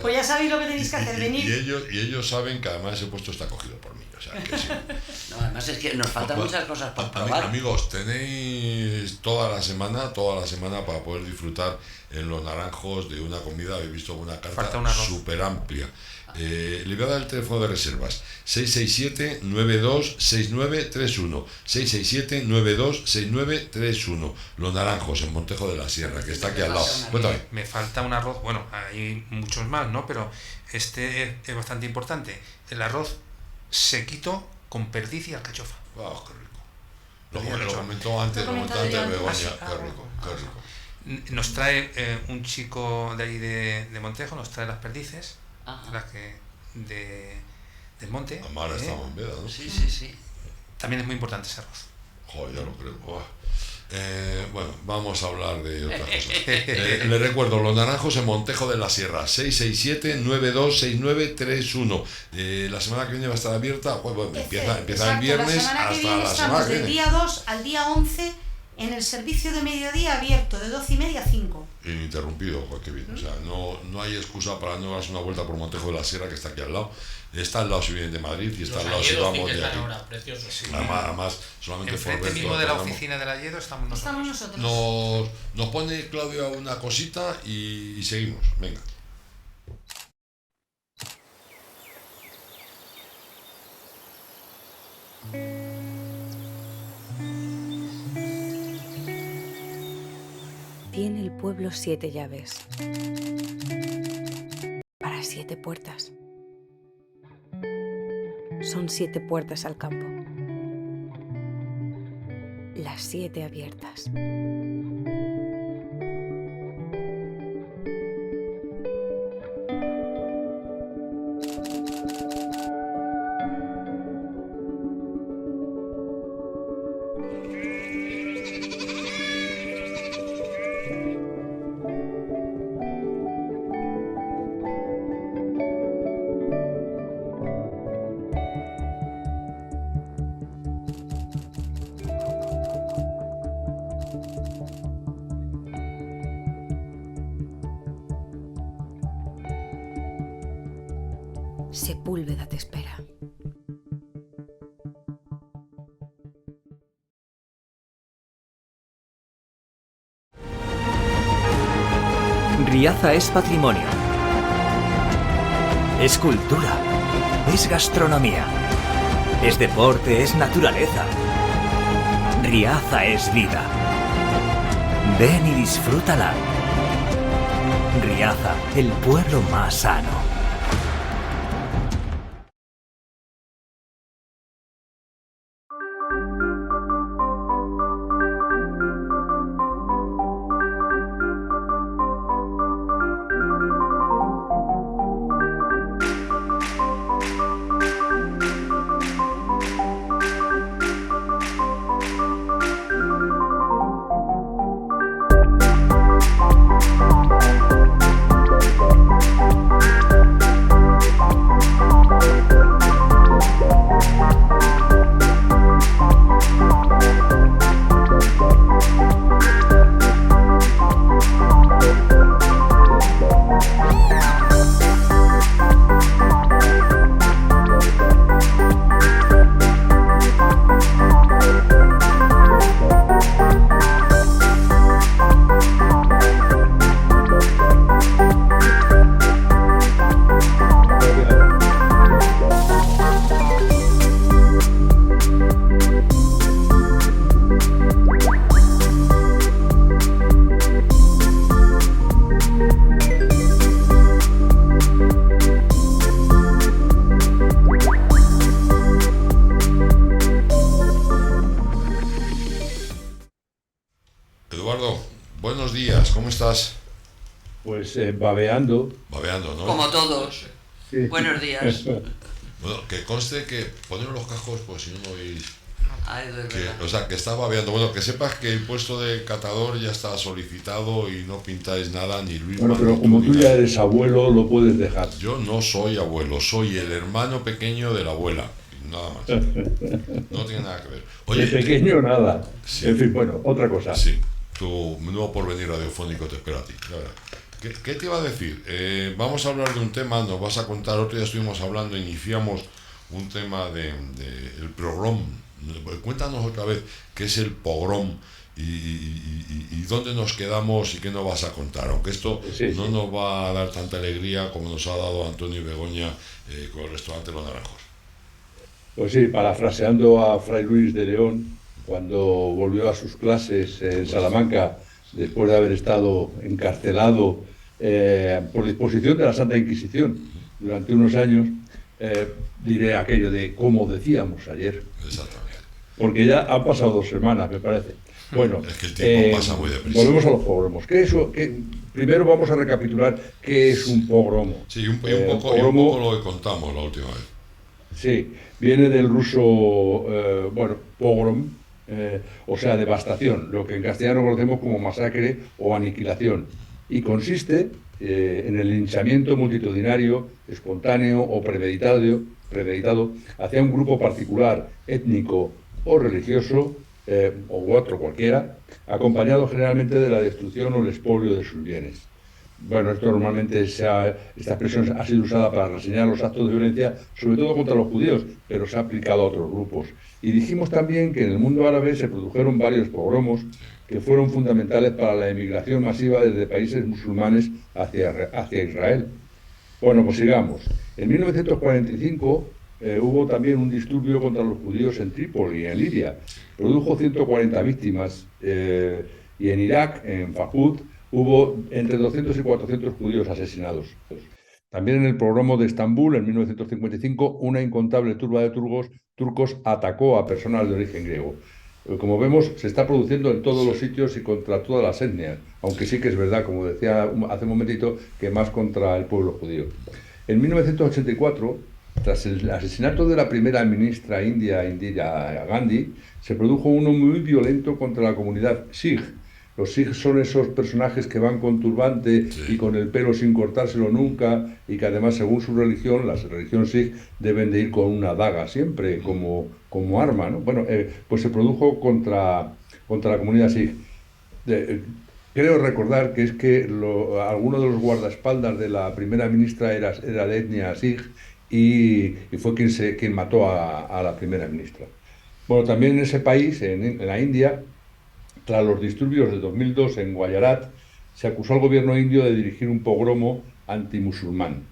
pues ya sabéis lo que tenéis que hacer, venir. Y ellos saben que además ese puesto está cogido por mí, o sea que sí. No, además es que nos faltan muchas cosas por probar. Amigos, tenéis toda la semana para poder disfrutar en Los Naranjos de una comida. Habéis visto una carta súper amplia. Le voy a dar el teléfono de reservas: 667-926931, 667-926931. Los Naranjos, en Montejo de la Sierra, que está aquí al lado. Cuéntame. Me falta un arroz, bueno, hay muchos más, ¿no? Pero este es bastante importante. El arroz sequito con perdiz y alcachofa. ¡Wow, qué rico! Lo comentó antes Begoña, qué rico. Nos trae un chico de ahí de Montejo, nos trae las perdices, las que del monte. Amara está en veda, ¿no? Sí. También es muy importante ese arroz. Joder, ya lo creo. Bueno, vamos a hablar de otras cosas. Le recuerdo, Los Naranjos en Montejo de la Sierra, 667-926931. La semana que viene va a estar abierta, bueno, empieza el viernes hasta la semana que viene. Del día 2 al día 11 en el servicio de mediodía abierto, de 12:30 a 5. Ininterrumpido, qué bien. O sea, no hay excusa para no darse una vuelta por Montejo de la Sierra, que está aquí al lado. Está al lado si vienen de Madrid y está al lado si vamos de aquí. Además, solamente por ver mismo de la oficina de la Lledo estamos nosotros. Nos pone Claudia una cosita y seguimos. Venga. Tiene el pueblo 7 llaves para 7 puertas. Son 7 puertas al campo. Las 7 abiertas. Sepúlveda te espera. Riaza es patrimonio. Es cultura. Es gastronomía. Es deporte, es naturaleza. Riaza es vida. Ven y disfrútala. Riaza, el pueblo más sano. estás? Pues babeando. Babeando, ¿no? Como todos. Sí. Buenos días. Bueno, que conste que poneros los cascos, pues si no oís... Que, o sea, que estás babeando. Bueno, que sepas que el puesto de catador ya está solicitado y no pintáis nada, ni Luis. Bueno, pero como tú ya eres abuelo, lo puedes dejar. Yo no soy abuelo, soy el hermano pequeño de la abuela. Nada más. No tiene nada que ver. Oye, de pequeño nada. Sí. En fin, bueno, otra cosa. Sí, tu nuevo porvenir radiofónico te espera a ti. ¿Qué te iba a decir? Vamos a hablar de un tema, nos vas a contar, otro día estuvimos hablando, iniciamos un tema de el pogrom. Cuéntanos otra vez qué es el pogrom y dónde nos quedamos y qué nos vas a contar, aunque esto no nos va a dar tanta alegría como nos ha dado Antonio y Begoña con el restaurante Los Naranjos. Pues sí, parafraseando a Fray Luis de León, cuando volvió a sus clases en Salamanca, después de haber estado encarcelado por disposición de la Santa Inquisición durante unos años, diré aquello de como decíamos ayer. Exactamente. Porque ya han pasado 2 semanas, me parece. Bueno, es que el tiempo pasa muy deprisa. Volvemos a los pogromos. Primero vamos a recapitular qué es un pogromo. Sí, un poco lo que contamos la última vez. Sí, viene del ruso, pogrom, o sea, devastación, lo que en castellano conocemos como masacre o aniquilación, y consiste en el linchamiento multitudinario, espontáneo o premeditado hacia un grupo particular, étnico o religioso, o otro cualquiera, acompañado generalmente de la destrucción o el expolio de sus bienes. Bueno, esto normalmente esta expresión ha sido usada para reseñar los actos de violencia, sobre todo contra los judíos, pero se ha aplicado a otros grupos. Y dijimos también que en el mundo árabe se produjeron varios pogromos que fueron fundamentales para la emigración masiva desde países musulmanes hacia Israel. Bueno, pues sigamos. En 1945 hubo también un disturbio contra los judíos en Trípoli, en Libia. Produjo 140 víctimas y en Irak, en Fahud, hubo entre 200 y 400 judíos asesinados. También en el pogromo de Estambul, en 1955, una incontable turba de turcos atacó a personas de origen griego. Como vemos, se está produciendo en todos los sitios y contra todas las etnias, aunque sí que es verdad, como decía hace un momentito, que más contra el pueblo judío. En 1984, tras el asesinato de la primera ministra india, Indira Gandhi, se produjo uno muy violento contra la comunidad Sikh. Los Sikhs son esos personajes que van con turbante y con el pelo sin cortárselo nunca, y que además, según su religión, la religión Sikh, deben de ir con una daga siempre como arma, ¿no? Bueno, pues se produjo contra la comunidad Sikh. Creo recordar que es que alguno de los guardaespaldas de la primera ministra era de etnia Sikh y fue quien mató a la primera ministra. Bueno, también en ese país, en la India, tras los disturbios de 2002 en Gujarat, se acusó al gobierno indio de dirigir un pogromo antimusulmán.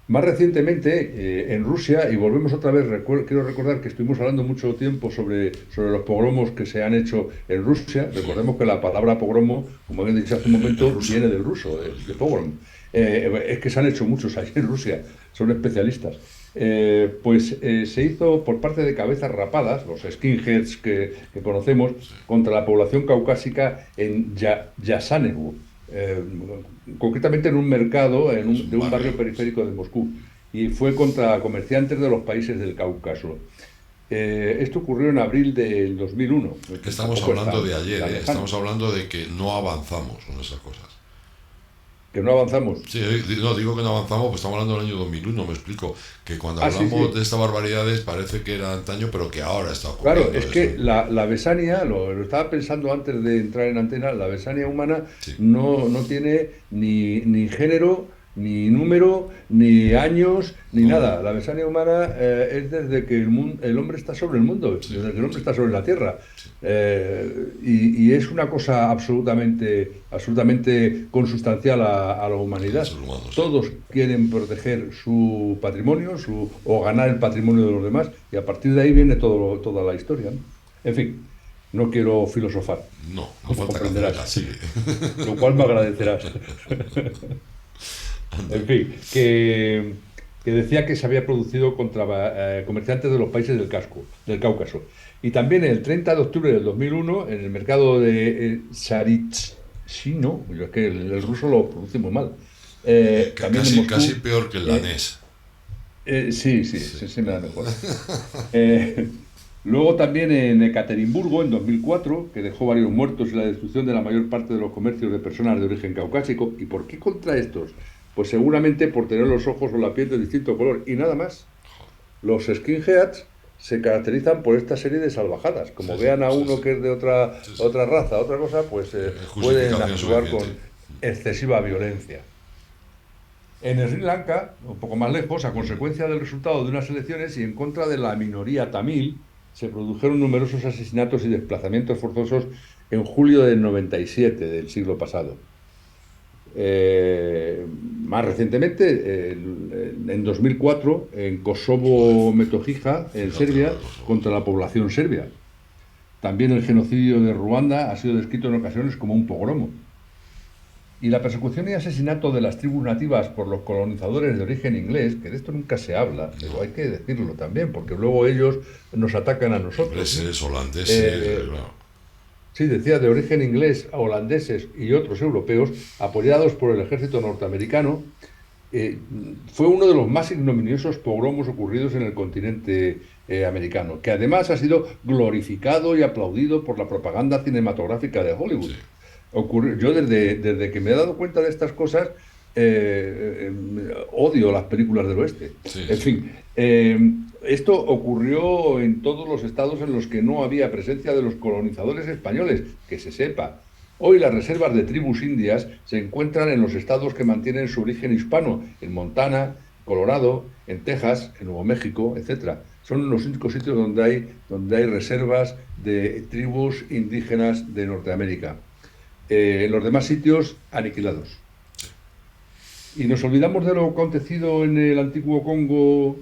Más recientemente, en Rusia, y volvemos otra vez, quiero recordar que estuvimos hablando mucho tiempo sobre los pogromos que se han hecho en Rusia. Recordemos que la palabra pogromo, como habían dicho hace un momento, viene del ruso, de pogrom. Es que se han hecho muchos ahí en Rusia, son especialistas. Se hizo por parte de cabezas rapadas, los skinheads que conocemos, contra la población caucásica en Yasanevo, concretamente en un mercado de un barrio periférico de Moscú, y fue contra comerciantes de los países del Cáucaso. Esto ocurrió en abril del 2001. Estamos hablando de ayer, estamos hablando de que no avanzamos con esas cosas. Que no avanzamos. Sí, no digo que no avanzamos, pues estamos hablando del año 2001, me explico. Que cuando hablamos de estas barbaridades parece que era antaño, pero que ahora está ocurriendo. Claro, es que la besania, lo estaba pensando antes de entrar en antena, la besania humana no tiene ni género, ni número, ni años, ni nada. La besania humana es desde que el hombre está sobre el mundo, desde que el hombre está sobre la tierra. Y es una cosa absolutamente consustancial a la humanidad. Todos quieren proteger su patrimonio o ganar el patrimonio de los demás, y a partir de ahí viene toda la historia, ¿no? En fin, no quiero filosofar. No falta comprenderás. Lo cual me agradecerás. En fin, que decía que se había producido contra comerciantes de los países del Cáucaso. Y también el 30 de octubre del 2001, en el mercado de Sí, no, yo es que el ruso lo pronuncio muy mal. Casi peor que el danés. Sí, me da mejor. Luego también en Ekaterimburgo, en 2004, que dejó varios muertos y la destrucción de la mayor parte de los comercios de personas de origen caucásico. ¿Y por qué contra estos? Pues seguramente por tener los ojos o la piel de distinto color y nada más. Los skinheads se caracterizan por esta serie de salvajadas. Como vean a uno que es de otra raza, otra cosa, pues pueden actuar con excesiva violencia. En Sri Lanka, un poco más lejos, a consecuencia del resultado de unas elecciones y en contra de la minoría tamil, se produjeron numerosos asesinatos y desplazamientos forzosos en julio del 97 del siglo pasado. Más recientemente, en 2004, en Kosovo-Metohija, en Serbia, contra la población serbia. También el genocidio de Ruanda ha sido descrito en ocasiones como un pogromo. Y la persecución y asesinato de las tribus nativas por los colonizadores de origen inglés, que de esto nunca se habla, pero hay que decirlo también, porque luego ellos nos atacan a nosotros. Ingleses, holandeses, Sí, decía de origen inglés, holandeses y otros europeos, apoyados por el ejército norteamericano, fue uno de los más ignominiosos pogromos ocurridos en el continente americano, que además ha sido glorificado y aplaudido por la propaganda cinematográfica de Hollywood. Sí. Yo desde que me he dado cuenta de estas cosas odio las películas del oeste. Sí, en fin, esto ocurrió en todos los estados en los que no había presencia de los colonizadores españoles, que se sepa. Hoy las reservas de tribus indias se encuentran en los estados que mantienen su origen hispano, en Montana, Colorado, en Texas, en Nuevo México, etc. Son los únicos sitios donde hay reservas de tribus indígenas de Norteamérica. En los demás sitios, aniquilados. Y nos olvidamos de lo acontecido en el antiguo Congo,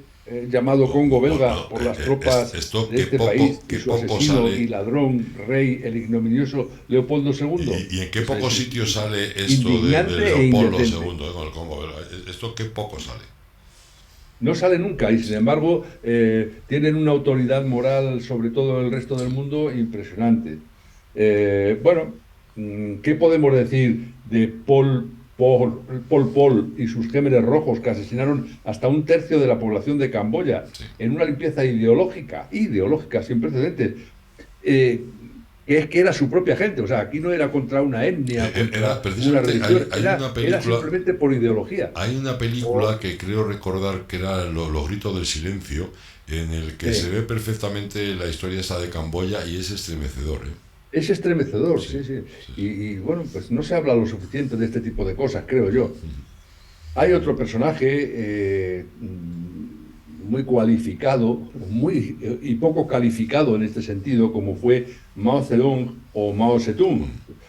llamado Congo belga, por las tropas de este país, y su asesino y ladrón, rey, el ignominioso Leopoldo II. ¿Y en qué pocos sitios sale esto de Leopoldo II con el Congo belga? ¿Esto qué poco sale? No sale nunca y, sin embargo, tienen una autoridad moral sobre todo el resto del mundo impresionante. ¿Qué podemos decir de Pol Pot y sus Gémeres Rojos, que asesinaron hasta 1/3 de la población de Camboya en una limpieza ideológica sin precedentes, que era su propia gente? O sea, aquí no era contra una etnia, contra una religión, era simplemente por ideología. Hay una película que creo recordar que era Los Gritos del Silencio, en el que se ve perfectamente la historia esa de Camboya y es estremecedor, Es estremecedor, sí. Y bueno, pues no se habla lo suficiente de este tipo de cosas, creo yo. Hay otro personaje muy cualificado, y poco calificado en este sentido, como fue Mao Zedong o Mao Zedong,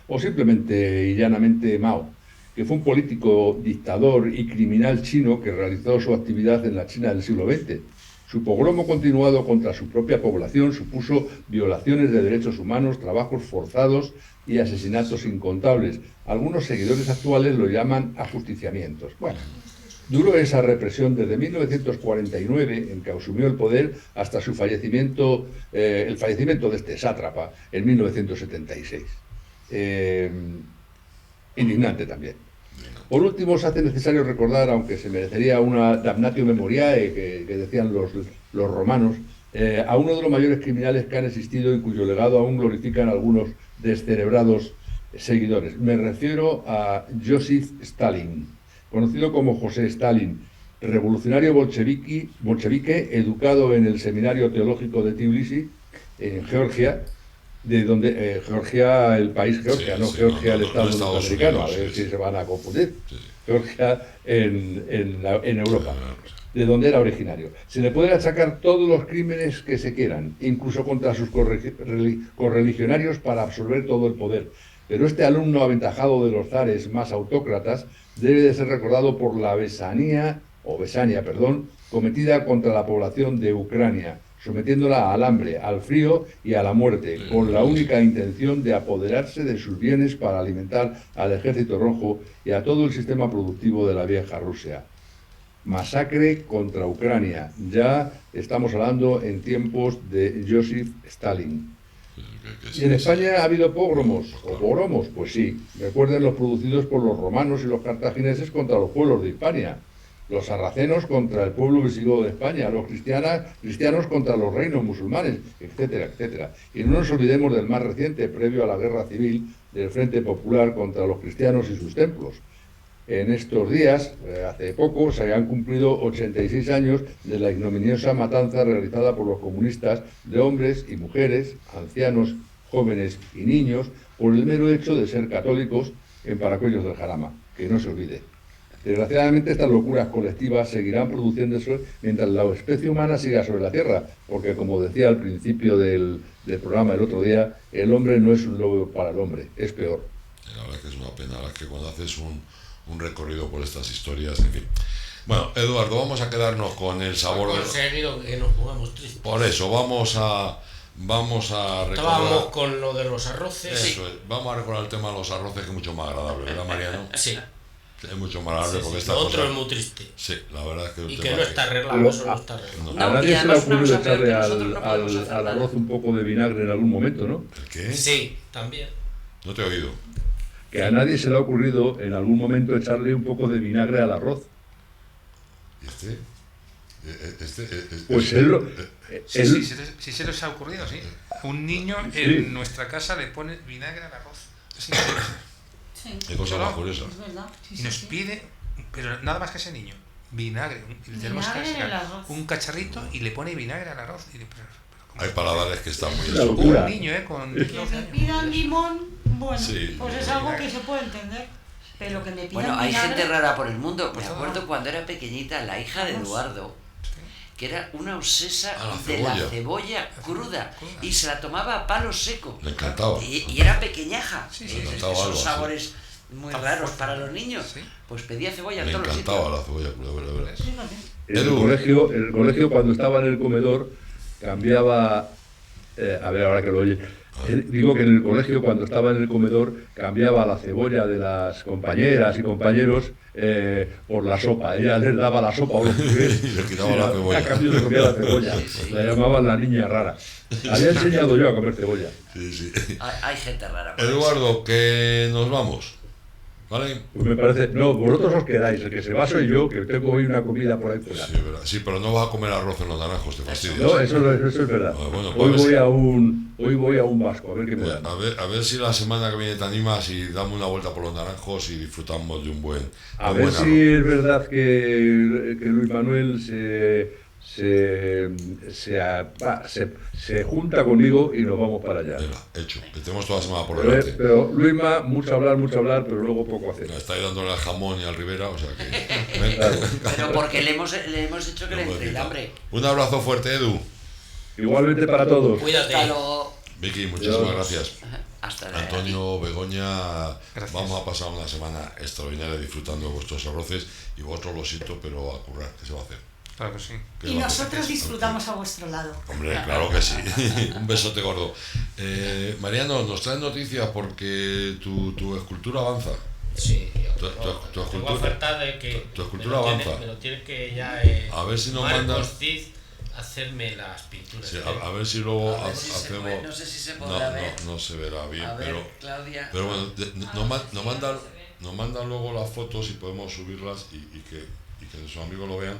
o simplemente y llanamente Mao, que fue un político dictador y criminal chino que realizó su actividad en la China del siglo XX. Su pogromo continuado contra su propia población supuso violaciones de derechos humanos, trabajos forzados y asesinatos incontables. Algunos seguidores actuales lo llaman ajusticiamientos. Bueno, duró esa represión desde 1949, en que asumió el poder, hasta su fallecimiento, el fallecimiento de este sátrapa en 1976. Indignante también. Por último, se hace necesario recordar, aunque se merecería una damnatio memoriae que decían los romanos, a uno de los mayores criminales que han existido y cuyo legado aún glorifican algunos descerebrados seguidores. Me refiero a Joseph Stalin, conocido como José Stalin, revolucionario bolchevique, educado en el Seminario Teológico de Tbilisi, en Georgia, de donde Georgia, el país Georgia, Georgia, el Estado norteamericano, a ver si se van a confundir. Georgia en Europa, de donde era originario. Se le pueden achacar todos los crímenes que se quieran, incluso contra sus correligionarios, para absorber todo el poder. Pero este alumno aventajado de los zares más autócratas debe de ser recordado por la besania cometida contra la población de Ucrania, sometiéndola al hambre, al frío y a la muerte, con la única intención de apoderarse de sus bienes para alimentar al Ejército Rojo y a todo el sistema productivo de la vieja Rusia. Masacre contra Ucrania. Ya estamos hablando en tiempos de Joseph Stalin. ¿Y en España ha habido pogromos o pogromos? Pues sí. Recuerden los producidos por los romanos y los cartagineses contra los pueblos de Hispania, los sarracenos contra el pueblo visigodo de España, los cristianos contra los reinos musulmanes, etcétera, etcétera. Y no nos olvidemos del más reciente, previo a la Guerra Civil, del Frente Popular contra los cristianos y sus templos. En estos días, hace poco, se han cumplido 86 años de la ignominiosa matanza realizada por los comunistas de hombres y mujeres, ancianos, jóvenes y niños, por el mero hecho de ser católicos en Paracuellos del Jarama, que no se olvide. Desgraciadamente estas locuras colectivas seguirán produciéndose mientras la especie humana siga sobre la Tierra, porque como decía al principio del programa el otro día, el hombre no es un lobo para el hombre, es peor. La verdad que es una pena, la verdad que cuando haces un recorrido por estas historias, en fin. Bueno, Eduardo, vamos a quedarnos con el sabor de... conseguido que nos pongamos tristes. Por eso, vamos a recordar... Estábamos con lo de los arroces. Eso es, vamos a recordar el tema de los arroces, que es mucho más agradable, ¿verdad, Mariano? Sí. Es mucho más agradable porque esta lo cosa... otro es muy triste. Sí, la verdad es que... Y que no está arreglado, eso no está arreglado. A nadie se le ha ocurrido echarle al arroz un poco de vinagre en algún momento, ¿no? ¿El qué? Sí, también. No te he oído. Que a nadie se le ha ocurrido en algún momento echarle un poco de vinagre al arroz. ¿Y este? Pues él Sí se les ha ocurrido, sí. Un niño en nuestra casa le pone vinagre al arroz. Es increíble. Sí. Qué cosa más curiosa. Es verdad. Y nos pide, pero nada más que ese niño, vinagre. Y le tenemos que sacar un cacharrito y le pone vinagre al arroz. Hay paladares que están muy un niño, con... Que me pidan limón, bueno, sí, pues es algo que se puede entender. Pero que me pidan bueno, hay vinagre, gente rara por el mundo. Me acuerdo cuando era pequeñita, la hija de Eduardo, que era una obsesa de la cebolla cruda y se la tomaba a palo seco. Le encantaba. Y era pequeñaja. Le encantaba esos algo, sabores muy raros para los niños. Pues pedía cebolla en todos los sitios. Le encantaba la cebolla cruda, ¿verdad? En el colegio, cuando estaba en el comedor, cambiaba... a ver, ahora que lo oye... Digo que en el colegio, cuando estaba en el comedor, cambiaba la cebolla de las compañeras y compañeros por la sopa. Ella les daba la sopa a los pibes y le quitaba la cebolla. A cambio se comía la cebolla. La llamaban la niña rara. Había enseñado yo a comer cebolla. Sí. Hay gente rara. Eduardo, que nos vamos. ¿Vale? Pues me parece... No, vosotros os quedáis. El que se va soy yo, que tengo hoy una comida por ahí fuera. Sí, verdad. Sí, pero no vas a comer arroz en los naranjos, te fastidias. No, eso es verdad. Bueno, hoy voy a un vasco, a ver qué me dan. A ver si la semana que viene te animas y damos una vuelta por los naranjos y disfrutamos de un buen A ver si es verdad que Luis Manuel se junta conmigo y nos vamos para allá. Venga, hecho, que tenemos toda la semana por delante. Pero Luisma, mucho hablar, pero luego poco hacer. Está ahí dándole al jamón y al Rivera, o sea que... Pero porque le hemos hecho que le entre el hambre. Un abrazo fuerte, Edu. Igualmente para todos. Cuídate. Hasta luego. Vicky, muchísimas gracias. Hasta luego. Antonio, Begoña, gracias. Vamos a pasar una semana extraordinaria disfrutando de vuestros arroces y vosotros lo siento, pero a currar, ¿qué se va a hacer? Claro que sí. Y nosotros disfrutamos a vuestro lado. Hombre, claro que sí. Un besote gordo. Mariano, nos traes noticias porque tu escultura avanza. Sí, tu tengo oferta de que tu escultura avanza. Me lo tiene que ya a ver si nos mandas hacerme las pinturas. Sí, a ver si luego hacemos. No sé si se podrá ver. No se verá bien, a ver, Claudia. Pero bueno, nos mandan luego las fotos y podemos subirlas y que sus amigos lo vean.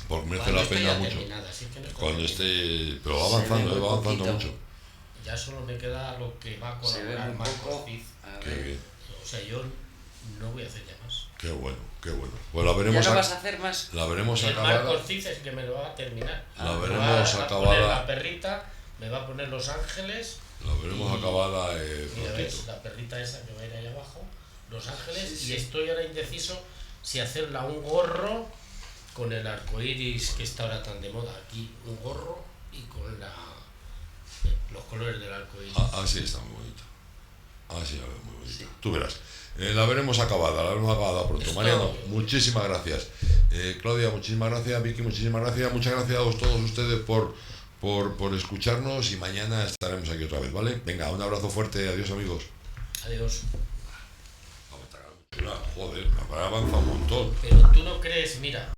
Porque merece la pena mucho. Cuando esté. Pero va avanzando mucho. Ya solo me queda lo que va a colaborar Marcos Cid. Qué bien. O sea, yo no voy a hacer ya más. Qué bueno. Pues la veremos. ¿Ya no vas a hacer más? La veremos acabada. Marcos Cid es que me lo va a terminar. La veremos acabada. La perrita, me va a poner Los Ángeles. La veremos acabada. Mira, ves, la perrita esa que va a ir ahí abajo. Los Ángeles. Sí. Y estoy ahora indeciso si hacerla un gorro con el arco iris que está ahora tan de moda aquí, un gorro y con los colores del arco iris. Así está muy bonito. Así la veo muy bonito. Sí. Tú verás. La veremos acabada pronto. Mariano, muchísimas gracias. Claudia, muchísimas gracias. Vicky, muchísimas gracias. Muchas gracias a todos ustedes por escucharnos y mañana estaremos aquí otra vez, ¿vale? Venga, un abrazo fuerte. Adiós, amigos. Adiós. Joder, me avanza un montón. Pero tú no crees, mira,